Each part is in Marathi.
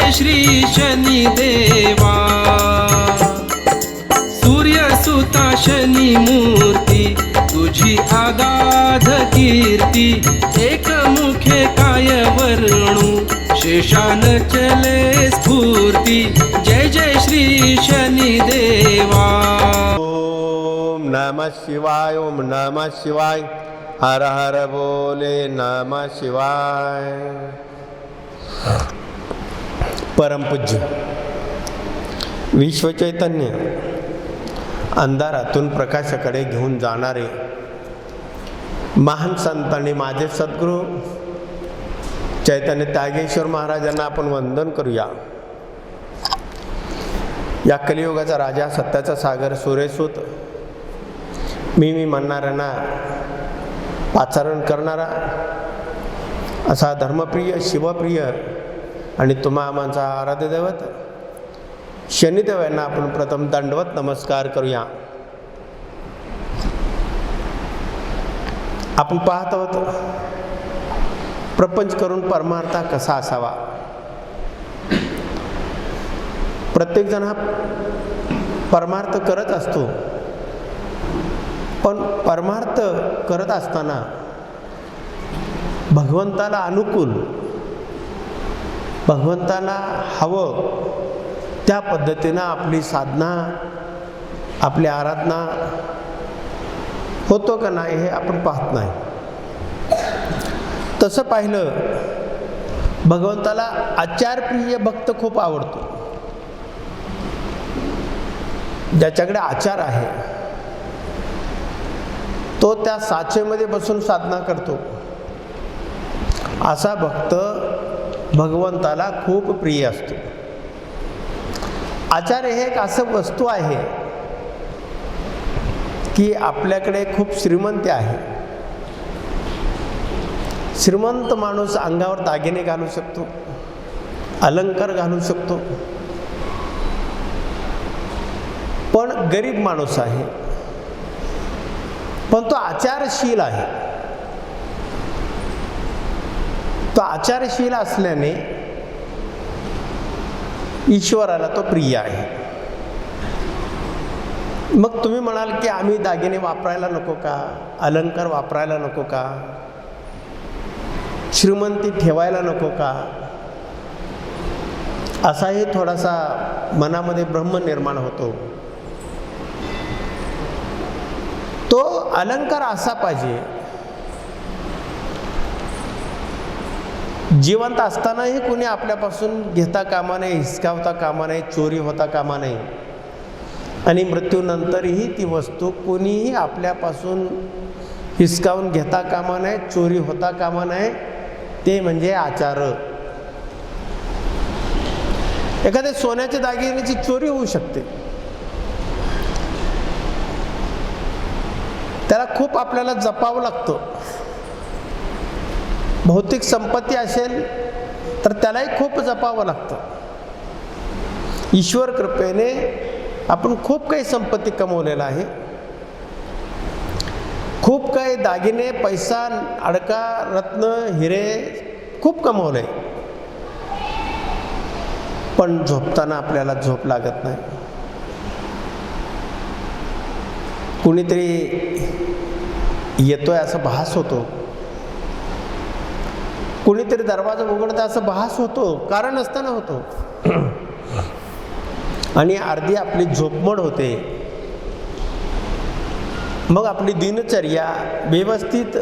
जय श्री शनी देवा। सूर्यसुता शनी मूर्ती तुझी आगाध कीर्ती, एकमुखे काय वर्णू शेषान चले स्फूर्ती। जय जय श्री शनी देवा। ओम नमः शिवाय, ओम नमः शिवाय, हर हर बोले नमः शिवाय। परमपूज्य विश्वचैतन्य अंधारातून प्रकाशाकडे घेऊन जाणारे महान संत आणि माझे सद्गुरू चैतन्य त्यागेश्वर महाराजांना आपण वंदन करूया। या कलियुगाचा राजा, सत्याचा सागर, सूर्यसूत, मी म्हणणाऱ्यांना पाचारण करणारा असा धर्मप्रिय, शिवप्रिय आणि तुम्हा आमचा आराध्य दैवत शनिदेव यांना आपण प्रथम दंडवत नमस्कार करूया। आपण पाहत आहोत प्रपंच करून परमार्थ कसा असावा। प्रत्येक जण हा परमार्थ करत असतो, पण परमार्थ करत असताना भगवंताला अनुकूल, भगवंताला हवं त्या पद्धतीनं आपली साधना, आपली आराधना होतो का नाही हे आपण पाहत नाही। तसं पाहिलं, भगवंताला आचारप्रिय भक्त खूप आवडतो। ज्याच्याकडे आचार आहे तो त्या साचेमध्ये बसून साधना करतो, असा भक्त भगवंताला खूप प्रिय असतो। आचार हे एक असं वस्तू आहे की आपल्याकडे खूप श्रीमंती आहे। श्रीमंत माणूस अंगावर दागिने घालू शकतो, अलंकार घालू शकतो, पण गरीब माणूस आहे, पण तो आचारशील आहे। तो आचारशील असल्याने ईश्वराला तो प्रिय आहे। मग तुम्ही म्हणाल की आम्ही दागिने वापरायला नको का, अलंकार वापरायला नको का, श्रीमंती ठेवायला नको का, असाही थोडासा मनामध्ये भ्रम निर्माण होतो। तो अलंकार असा पाहिजे, जिवंत असतानाही कोणी आपल्यापासून घेता कामा नये, हिसकावता कामा नये, चोरी होता कामा नये, आणि मृत्यूनंतरही ती वस्तू कोणीही आपल्यापासून हिसकावून घेता कामा नये, चोरी होता कामा नये। ते म्हणजे आचार। एखाद्या सोन्याच्या दागिन्याची चोरी होऊ शकते, त्याला खूप आपल्याला जपावं लागतं। भौतिक संपत्ती असेल तर त्यालाही खूप जपावं लागतं। ईश्वर कृपेने आपण खूप काही संपत्ती कमवलेला आहे, खूप काही दागिने, पैसा, अडका, रत्न, हिरे खूप कमवले, पण झोपताना आपल्याला झोप लागत नाही। कुणीतरी येतोय असं भास होतो, कुणीतरी दरवाजा उघडता असं भास होतो, कारण असताना होतो, आणि अर्धी आपली झोपमोड होते। मग आपली दिनचर्या व्यवस्थित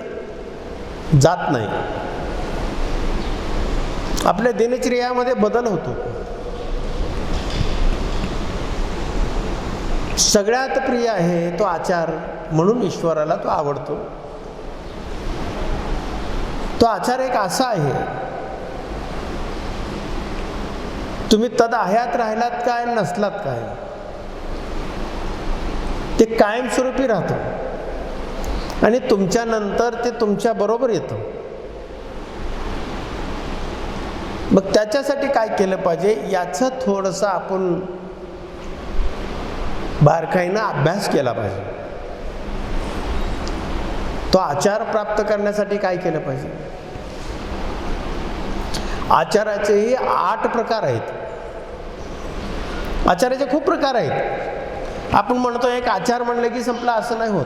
जात नाही, आपल्या दिनचर्यामध्ये बदल होतो। सगळ्यात प्रिय आहे तो आचार, म्हणून ईश्वराला तो आवडतो। तो आचार एक असा आहे, तुम्ही तदाहयात राहिलात काय, नसलात काय, ते कायमस्वरूपी राहतं आणि तुमच्या नंतर ते तुमच्या बरोबर येतं। मग त्याच्यासाठी काय केलं पाहिजे, याचं थोडंसं आपण बारकाईनं अभ्यास केला पाहिजे। तो आचार प्राप्त करण्यासाठी काय केलं पाहिजे, आचाराचेही 8 प्रकार आहेत. आचाराचे खूप प्रकार आहेत. आपण म्हणतो एक आचार म्हणलं की संपला, असं नाही होत.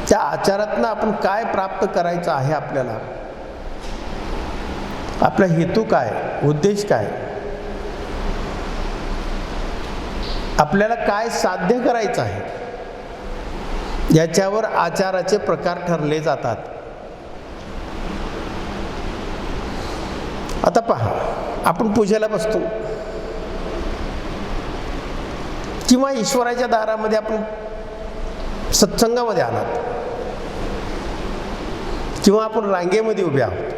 त्या आचारातनं आपण काय प्राप्त करायचं आहे, आपल्याला आपला हेतू काय, उद्देश काय, आपल्याला काय साध्य करायचं आहे, याच्यावर आचाराचे प्रकार ठरले जातात. आता पहा, आपण पूजेला बसतो किंवा ईश्वराच्या दारामध्ये आपण सत्संगामध्ये आलात किंवा आपण रांगेमध्ये उभे आहोत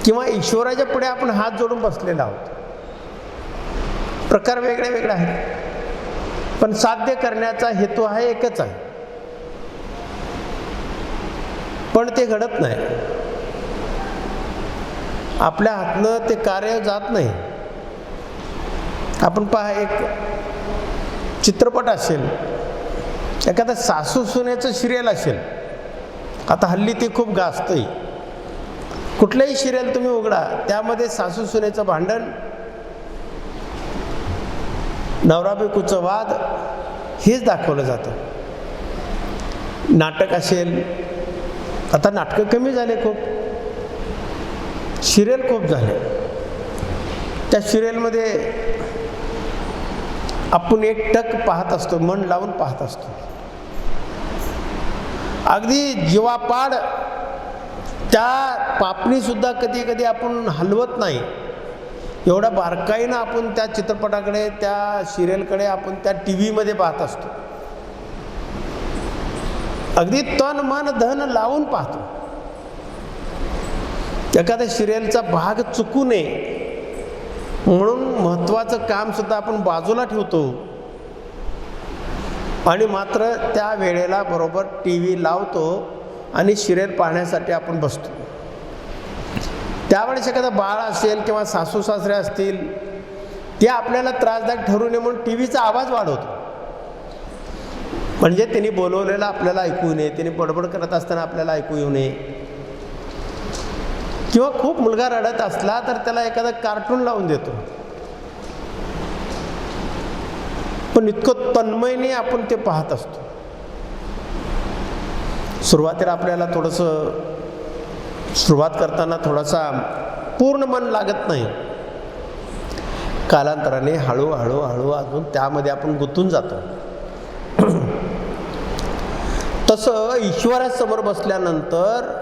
किंवा ईश्वराच्या पुढे आपण हात जोडून बसलेला आहोत. प्रकार वेगळे वेगळे आहेत, पण साध्य करण्याचा हेतू हा एकच आहे. पण ते घडत नाही, आपल्या हातनं ते कार्य जात नाही. आपण पहा, एक चित्रपट असेल, एखादा सासू सुनेचं सिरियल असेल, आता हल्ली ते खूप गाजतंय. कुठलंही सिरियल तुम्ही उघडा, त्यामध्ये सासू सुनेचं भांडण, नवरा बायकोचं वाद, हेच दाखवलं जातं. नाटक असेल, आता नाटकं कमी झाले, खूप सिरियल खूप झाले. त्या सिरियलमध्ये आपण एकटक पाहत असतो, मन लावून पाहत असतो. अगदी जीवापाड त्या पापणी सुद्धा कधी कधी आपण हलवत नाही, एवढा बारकाईनं आपण त्या चित्रपटाकडे, त्या सिरियलकडे, आपण त्या TV मध्ये पाहत असतो. अगदी तन मन धन लावून पाहतो. एखाद्या सिरियलचा भाग चुकू नये म्हणून महत्त्वाचं काम सुद्धा आपण बाजूला ठेवतो आणि मात्र त्या वेळेला बरोबर TV लावतो आणि सिरियल पाहण्यासाठी आपण बसतो. त्यावेळेस एखादा बाळ असेल किंवा सासू सासरे असतील, ते आपल्याला त्रासदायक ठरू नये म्हणून TVचा आवाज वाढवतो. म्हणजे त्यांनी बोलवलेलं आपल्याला ऐकू नये, त्यांनी बडबड करत असताना आपल्याला ऐकू येऊ नये. किंवा खूप मुलगा रडत असला तर त्याला एखादा कार्टून लावून देतो. पण इतकं तन्मयने आपण ते पाहत असतो. सुरुवातीला आपल्याला थोडंसं, सुरुवात करताना थोडासा पूर्ण मन लागत नाही. कालांतराने हळूहळू हळू अजून त्यामध्ये आपण गुंतून जातो. तसं ईश्वरासमोर बसल्यानंतर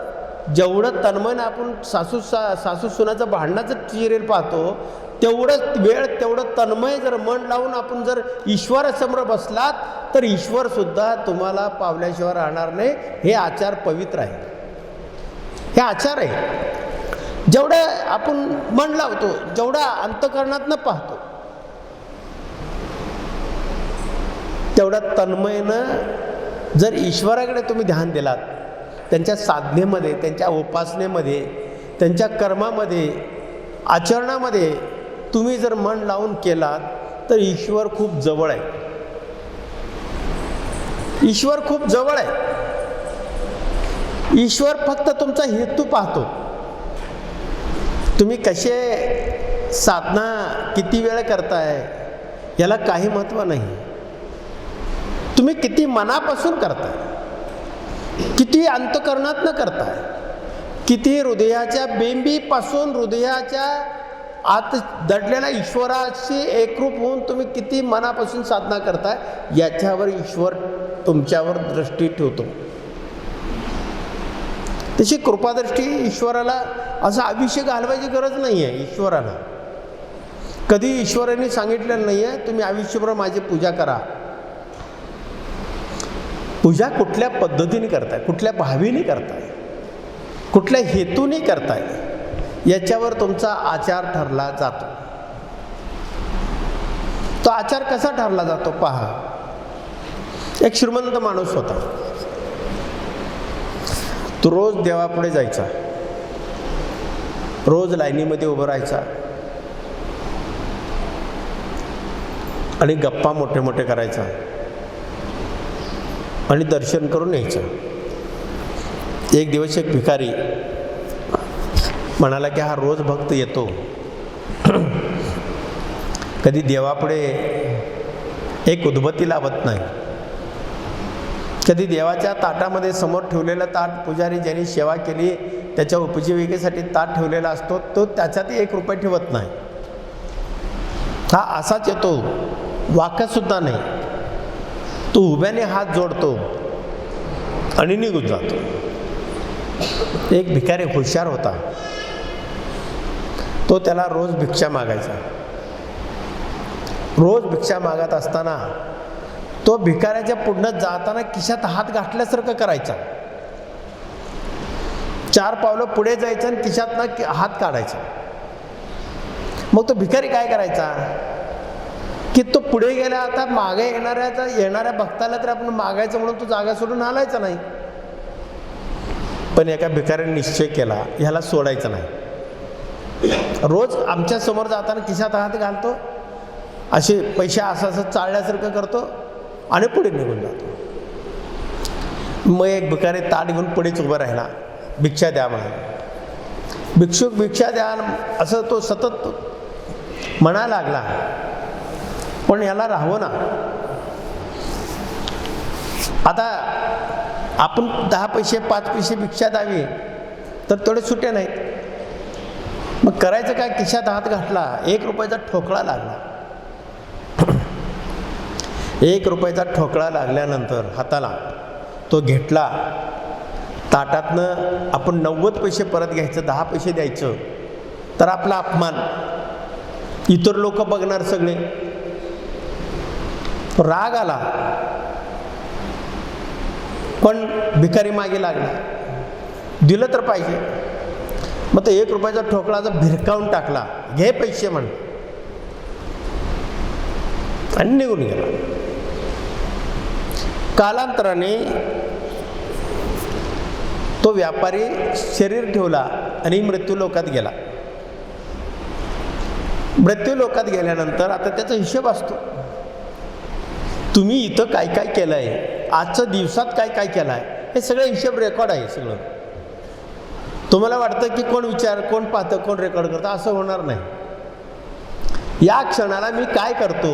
जेवढं तन्मन आपण सासू सुनाचं भांडणाचं सिरियल पाहतो, तेवढंच वेळ, तेवढं तन्मय जर मन लावून आपण जर ईश्वरासमोर बसलात तर ईश्वर सुद्धा तुम्हाला पावल्याशिवाय राहणार नाही. हे आचार पवित्र आहे, हे आचार आहे. जेवढं आपण मन लावतो, जेवढा अंतःकरणातनं पाहतो, तेवढा तन्मयनं जर ईश्वराकडे तुम्ही ध्यान दिलात, त्यांच्या साधनेमध्ये, त्यांच्या उपासनेमध्ये, त्यांच्या कर्मामध्ये, आचरणामध्ये तुम्ही जर मन लावून केलात तर ईश्वर खूप जवळ आहे. ईश्वर खूप जवळ आहे. ईश्वर फक्त तुमचा हेतू पाहतो. तुम्ही कसे साधना किती वेळ करताय याला काही महत्त्व नाही. तुम्ही किती मनापासून करताय, किती अंतःकरणातनं करताय, किती हृदयाच्या बेंबीपासून हृदयाच्या आत दडलेल्या ईश्वराशी एकरूप होऊन तुम्ही किती मनापासून साधना करताय, याच्यावर ईश्वर तुमच्यावर दृष्टी ठेवतो. तशी कृपादृष्टी ईश्वराला असं आयुष्य घालवायची गरज नाही आहे. ईश्वराला कधी ईश्वराने सांगितलेलं नाही आहे तुम्ही आयुष्यभर माझी पूजा करा. पूजा कुठल्या पद्धतीने करताय, कुठल्या भावीने करताय, कुठल्या हेतूने करताय, याच्यावर तुमचा आचार ठरला जातो. तो आचार कसा ठरला जातो पहा. एक श्रीमंत माणूस होता. तो रोज देवापुढे जायचा, रोज लाईनीमध्ये उभं राहायचा आणि गप्पा मोठे मोठे करायचा आणि दर्शन करून यायचं. एक दिवस एक भिकारी म्हणाला की हा रोज भक्त येतो, कधी देवापुढे एक उदबत्ती लावत नाही, कधी देवाच्या ताटामध्ये समोर ठेवलेलं ताट पुजारी ज्यांनी सेवा केली त्याच्या उपजीविकेसाठी ताट ठेवलेला असतो तो त्याच्यात 1 रुपया ठेवत नाही. हा असाच येतो, वाकतसुद्धा नाही, तो उभ्याने हात जोडतो आणि निघून जातो. एक भिकारी हुशार होता, तो त्याला रोज भिक्षा मागायचा. रोज भिक्षा मागत असताना तो भिकाऱ्याच्या पुढनं जाताना खिशात हात घातल्यासारखं करायचा. 4 पावलं पुढे जायचं आणि खिशातनं हात काढायचा. मग तो भिकारी काय करायचा की तो पुढे गेला, आता मागे येणाऱ्या भक्ताला तर आपण मागायचं म्हणून तो जागा सोडून हालायचा नाही. पण एका भिकाऱ्याने निश्चय केला, ह्याला सोडायचं नाही. रोज आमच्या समोर जाताना खिशात हात घालतो, असे पैसे असं चालल्यासारखं करतो आणि पुढे निघून जातो. मग एक भिकारी ताट घेऊन पुढेच उभं राहिला, भिक्षा द्या म्हणा. भिक्षुक भिक्षा द्या असं तो सतत म्हणा लागला, पण याला राहावं ना. आता आपण 10 पैसे 5 पैसे भिक्षा द्यावी तर थोडे सुटे नाहीत. मग करायचं काय, खिशात हात घातला, 1 रुपयाचा ठोकळा लागला. 1 रुपयाचा ठोकळा लागल्यानंतर हाताला तो घेतला, ताटातनं आपण 90 पैसे परत घ्यायचं, 10 पैसे द्यायचं तर आपला अपमान, इतर लोक बघणार सगळे. राग आला, पण भिकारी मागे लागला, दिलं तर पाहिजे. मग तो 1 रुपयाचा ठोकळाचा भिरकावून टाकला, घे पैसे म्हण, आणि निघून गेला. कालांतराने तो व्यापारी शरीर ठेवला आणि मृत्यू लोकात गेला. मृत्यू लोकात गेल्यानंतर आता त्याचा हिशोब असतो, तुम्ही इथं काय काय केलं आहे, आजच्या दिवसात काय काय केलं आहे, हे सगळं हिशोब रेकॉर्ड आहे सगळं. तुम्हाला वाटतं की कोण पाहतं, कोण रेकॉर्ड करतं, असं होणार नाही. या क्षणाला मी काय करतो,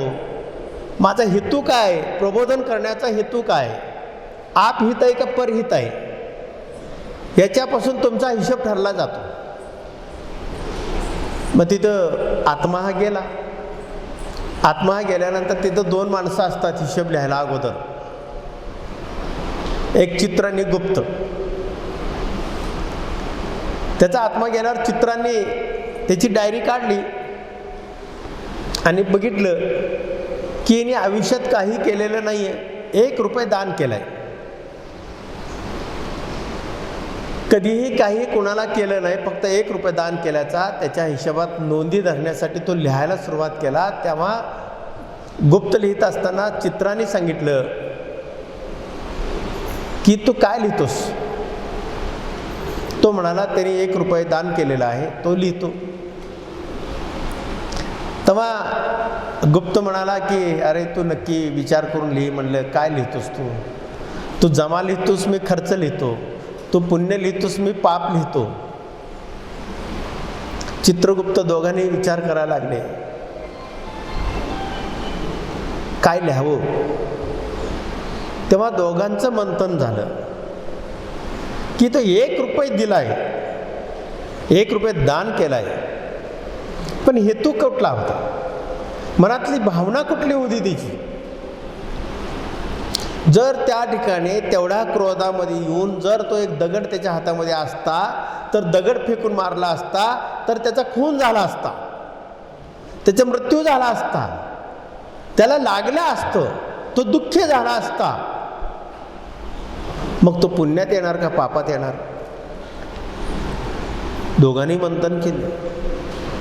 माझा हेतू काय, प्रबोधन करण्याचा हेतू काय, आपहित आहे का परहित आहे, याच्यापासून तुमचा हिशोब ठरला जातो. मग तिथं आत्मा हा गेला. आत्मा हा गेल्यानंतर तिथं 2 माणसं असतात हिशोब लिहायला अगोदर, एक चित्र आणि गुप्त. त्याचा आत्मा गेल्यावर चित्रांनी त्याची डायरी काढली आणि बघितलं की याने आयुष्यात काही केलेलं नाही आहे, 1 रुपया दान केलाय, कधीही काही कोणाला केलं नाही, फक्त 1 रुपया दान केल्याचा त्याच्या हिशोबात नोंदी धरण्यासाठी तो लिहायला सुरुवात केला. तेव्हा गुप्त लिहित असताना चित्राने सांगितलं की तू काय लिहितोस. तो म्हणाला त्यांनी 1 रुपया दान केलेला आहे, तो लिहितो. तेव्हा गुप्त म्हणाला की अरे तू नक्की विचार करून लिही. म्हणलं काय लिहितोस तू जमा लिहितोस, मी खर्च लिहितो, तू पुण्य लिहितोस, मी पाप लिहितो. चित्रगुप्त दोघांनी विचार करायला लागले काय लिहावं. तेव्हा दोघांचं मंथन झालं की तो 1 रुपया दिलाय, 1 रुपया दान केलाय, पण हेतू कुठला होता, मनातली भावना कुठली होती तिची. जर त्या ठिकाणी तेवढ्या क्रोधामध्ये येऊन जर तो एक दगड त्याच्या हातामध्ये असता तर दगड फेकून मारला असता तर त्याचा खून झाला असता, त्याचा मृत्यू झाला असता, त्याला लागलं असतं, तो दुःखी झाला असता. मग तो पुण्यात येणार का पापात येणार. दोघांनी मंथन केलं,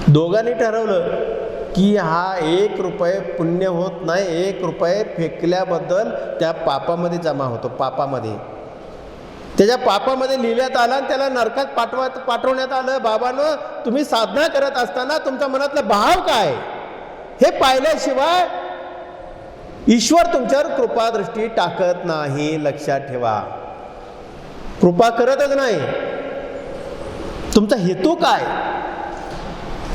दोघांनी ठरवलं की हा 1 रुपये पुण्य होत नाही, 1 रुपये फेकल्याबद्दल त्या पापामध्ये जमा होतो. पापामध्ये त्याच्या पापामध्ये लिहिण्यात आलं आणि त्याला नरकात पाठवण्यात आलं. बाबांनो, तुम्ही साधना करत असताना तुमच्या मनातला भाव काय हे पाहिल्याशिवाय ईश्वर तुमच्यावर कृपादृष्टी टाकत नाही, लक्षात ठेवा. कृपा करतच नाही. तुमचा हेतू काय?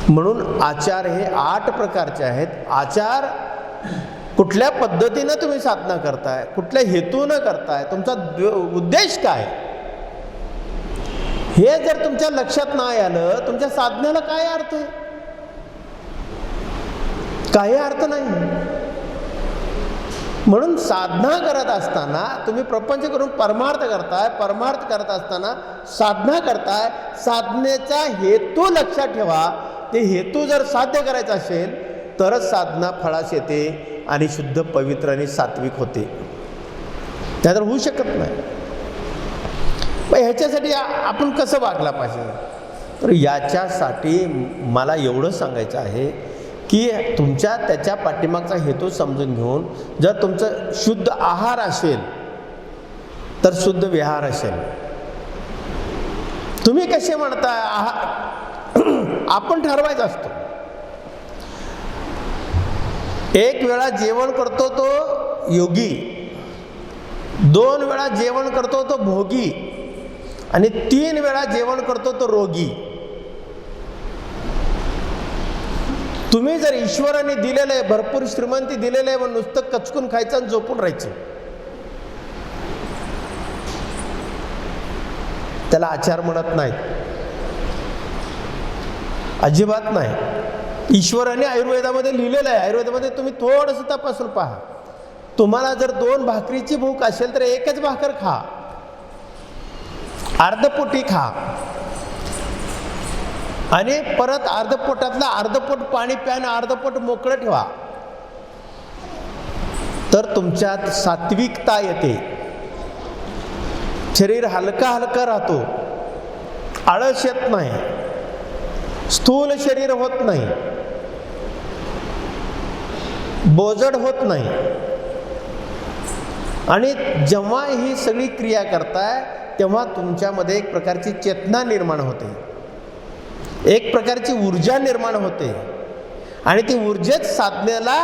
म्हणून आचार हे 8 प्रकारचे आहेत. आचार कुठल्या पद्धतीनं तुम्ही साधना करताय, कुठल्या हेतूनं करताय, तुमचा उद्देश काय, हे जर तुमच्या लक्षात नाही आलं, तुमच्या साधनेला काय अर्थ आहे? काही अर्थ नाही. म्हणून साधना करत असताना तुम्ही प्रपंच करून परमार्थ करताय, परमार्थ करत असताना साधना करताय, साधनेचा हेतू लक्षात ठेवा. ते हेतू जर साध्य करायचा असेल तरच साधना फळास येते आणि शुद्ध, पवित्र आणि सात्विक होते. त्यातर होऊ शकत नाही. मग ह्याच्यासाठी आपण कसं वागला पाहिजे? तर याच्यासाठी मला एवढं सांगायचं आहे की तुमच्या त्याच्या पाठीमागचा हेतू समजून घेऊन, जर तुमचं शुद्ध आहार असेल तर शुद्ध विहार असेल. तुम्ही कसे म्हणताय आहार आपण ठरवायचा असतो. एक वेळा जेवण करतो तो योगी, 2 वेळा जेवण करतो तो भोगी आणि 3 वेळा जेवण करतो तो रोगी. तुम्ही जर ईश्वराने दिलेलं आहे, भरपूर श्रीमंती दिलेलं आहे, मग नुसतं कचकून खायचं आणि झोपून राहायचं, त्याला आचार म्हणत नाहीत, अजिबात नाही. ईश्वराने आयुर्वेदामध्ये लिहिलेलं आहे. आयुर्वेदामध्ये तुम्ही थोडंसं तपासून पहा. तुम्हाला जर 2 भाकरीची भूक असेल तर 1च भाकर खा, अर्धपोटी खा आणि परत अर्धपोटातला अर्धपोट पाणी प्या आणि अर्धपोट मोकळं ठेवा. तर तुमच्यात सात्विकता येते. शरीर हलका हलका राहतो, आळस येत नाही, स्थूल शरीर होत नाही, बोजड होत नाही. आणि जेव्हा ही सगळी क्रिया करताय तेव्हा तुमच्यामध्ये एक प्रकारची चेतना निर्माण होते, एक प्रकारची ऊर्जा निर्माण होते आणि ती ऊर्जेच साधनेला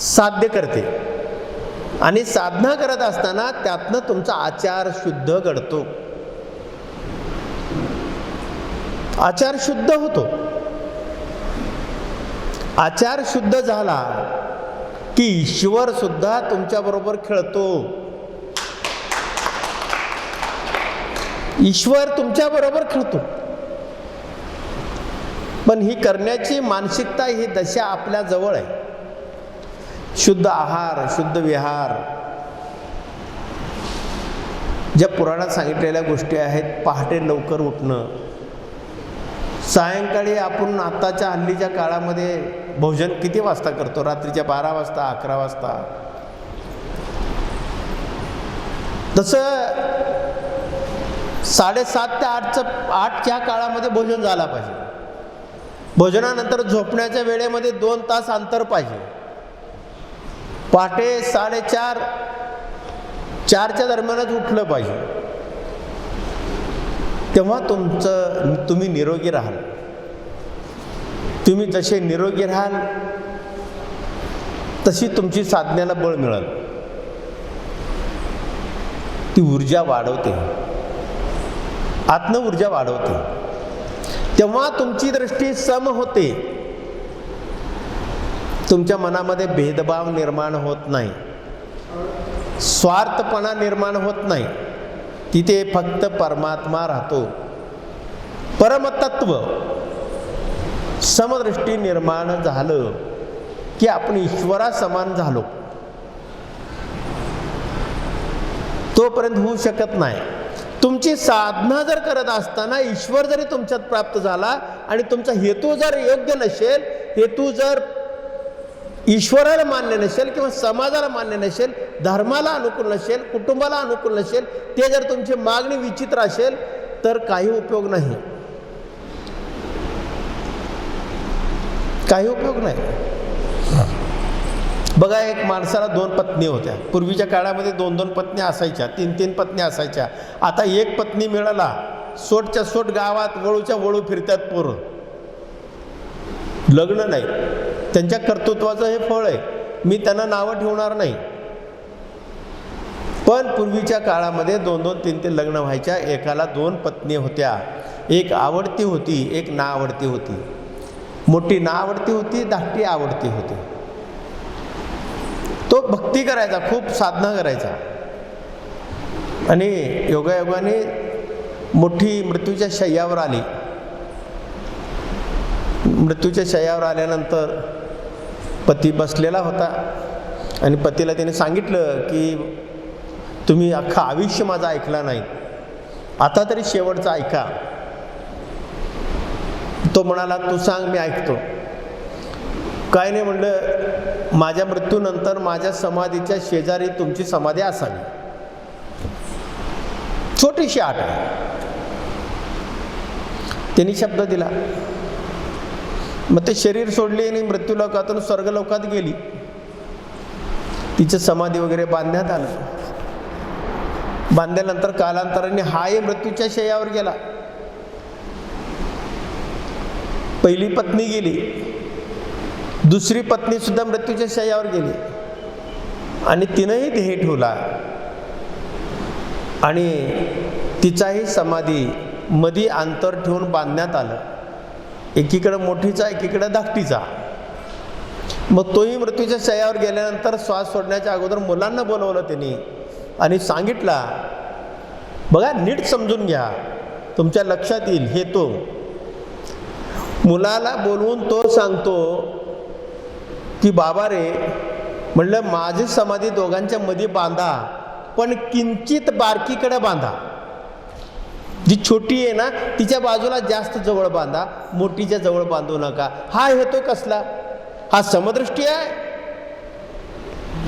साध्य करते. आणि साधना करत असताना त्यातनं तुमचा आचार शुद्ध घडतो, आचार शुद्ध होतो. आचार शुद्ध झाला की ईश्वर सुद्धा तुमच्या बरोबर खेळतो. ईश्वर तुमच्या बरोबर खेळतो. पण ही करण्याची मानसिकता, ही दशा आपल्या जवळ आहे. शुद्ध आहार, शुद्ध विहार, ज्या पुराणात सांगितलेल्या गोष्टी आहेत. पहाटे लवकर उठणं, सायंकाळी आपण आताच्या हल्लीच्या काळामध्ये भोजन किती वाजता करतो? रात्रीच्या 12 वाजता, 11 वाजता. तसं 7:30 ते 8च्या काळामध्ये भोजन झाला पाहिजे. भोजनानंतर झोपण्याच्या वेळेमध्ये 2 तास अंतर पाहिजे. पहाटे 4:30, 4च्या दरम्यानच उठलं पाहिजे. तेव्हा तुम्ही निरोगी राहाल. तुम्ही जसे निरोगी राहाल तशी तुमची साधनेला बळ मिळेल. ती ऊर्जा वाढवते, आत्म ऊर्जा वाढवते. तेव्हा तुमची दृष्टी सम होते. तुमच्या मनामध्ये भेदभाव निर्माण होत नाही, स्वार्थपणा निर्माण होत नाही. तिथे फक्त परमात्मा राहतो. परमतत्व समदृष्टी निर्माण झालं की आपण ईश्वरा समान झालो. तोपर्यंत होऊ शकत नाही. तुमची साधना जर करत असताना ईश्वर जरी तुमच्यात प्राप्त झाला आणि तुमचा हेतू जर योग्य नसेल, हेतू जर ईश्वराला मान्य नसेल किंवा समाजाला मान्य नसेल, धर्माला अनुकूल नसेल, कुटुंबाला अनुकूल नसेल, ते जर तुमची मागणी विचित्र असेल तर काही उपयोग नाही, काही उपयोग नाही. बघा, एक माणसाला 2 पत्नी होत्या. पूर्वीच्या काळामध्ये 2-2 पत्नी असायच्या, 3-3 पत्नी असायच्या. आता 1 पत्नी मिळाला, सोटच्या सोट गावात वळूच्या वळू फिरतात पोरं. लग्न नाही. त्यांच्या कर्तृत्वाचं हे फळ आहे. मी त्यांना नावं ठेवणार नाही. पण पूर्वीच्या काळामध्ये 2-2, 3-3 लग्न व्हायच्या. एकाला 2 पत्नी होत्या. एक आवडती होती, एक ना आवडती होती. मोठी ना आवडती होती, धाकटी आवडती होती. तो भक्ती करायचा, खूप साधना करायचा. आणि योगायोगाने मोठी मृत्यूच्या शय्यावर आली. मृत्यूच्या शय्यावर आल्यानंतर पती बसलेला होता आणि पतीला त्याने सांगितलं की तुम्ही अख्खं आयुष्य माझं ऐकला नाही, आता तरी शेवटचं ऐका. तो म्हणाला तू सांग, मी ऐकतो. काय नाही म्हणलं, माझ्या मृत्यूनंतर माझ्या समाधीच्या शेजारी तुमची समाधी असावी. छोटीशी आट आहे. त्यांनी शब्द दिला. मग ते शरीर सोडले आणि मृत्यूलोकातून स्वर्गलोकात गेली. तिचं समाधी वगैरे बांधण्यात आलं. बांधल्यानंतर कालांतराने हाही मृत्यूच्या शय्यावर गेला. पहिली पत्नी गेली, दुसरी पत्नी सुद्धा मृत्यूच्या शय्यावर गेली आणि तिनंही ध्येय ठेवला आणि तिचाही समाधी मधी अंतर ठेवून बांधण्यात आलं. एकीकडे मोठीचा, एकीकडे धाकटीचा. मग तोही मृत्यूच्या शय्यावर गेल्यानंतर श्वास सोडण्याच्या अगोदर मुलांना बोलवलं त्यांनी आणि सांगितला, बघा नीट समजून घ्या, तुमच्या लक्षात येईल हे. तो मुलाला बोलवून तो सांगतो की बाबा रे, म्हणलं माझी समाधी दोघांच्या मध्ये बांधा, पण किंचित बारकीकडे बांधा. जी छोटी आहे ना तिच्या बाजूला जास्त जवळ बांधा, मोठीच्या जवळ बांधू नका. हा हेतू कसला? हा समदृष्टी आहे.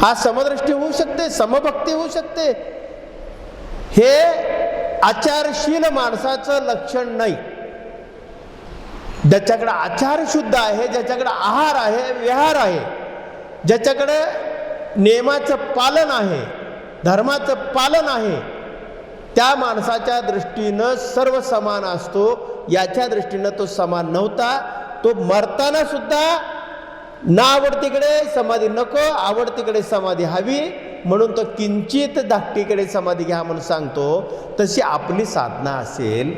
हा समदृष्टी होऊ शकते, समभक्ती होऊ शकते. हे आचारशील माणसाचं लक्षण नाही. ज्याच्याकडे आचार शुद्ध आहे, ज्याच्याकडे आहार आहे, विहार आहे, ज्याच्याकडे नियमाचं पालन आहे, धर्माचं पालन आहे, त्या माणसाच्या दृष्टीनं सर्व समान असतो. याच्या दृष्टीनं तो समान नव्हता. तो मरताना सुद्धा ना आवडतीकडे समाधी नको, आवडतीकडे समाधी हवी, म्हणून तो किंचित धाकटीकडे समाधी घ्या म्हणून सांगतो. तशी आपली साधना असेल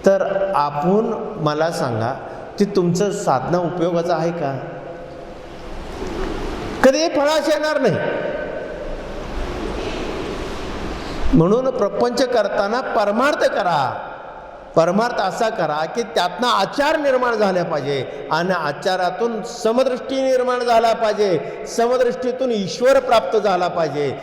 तर आपण मला सांगा, ती तुमचं साधना उपयोगाचं आहे का? कधी फळाश येणार नाही. म्हणून प्रपंच करताना परमार्थ करा. परमार्थ असा करा की त्यातनं आचार निर्माण झाला पाहिजे आणि आचारातून समदृष्टी निर्माण झाला पाहिजे, समदृष्टीतून ईश्वर प्राप्त झाला पाहिजे.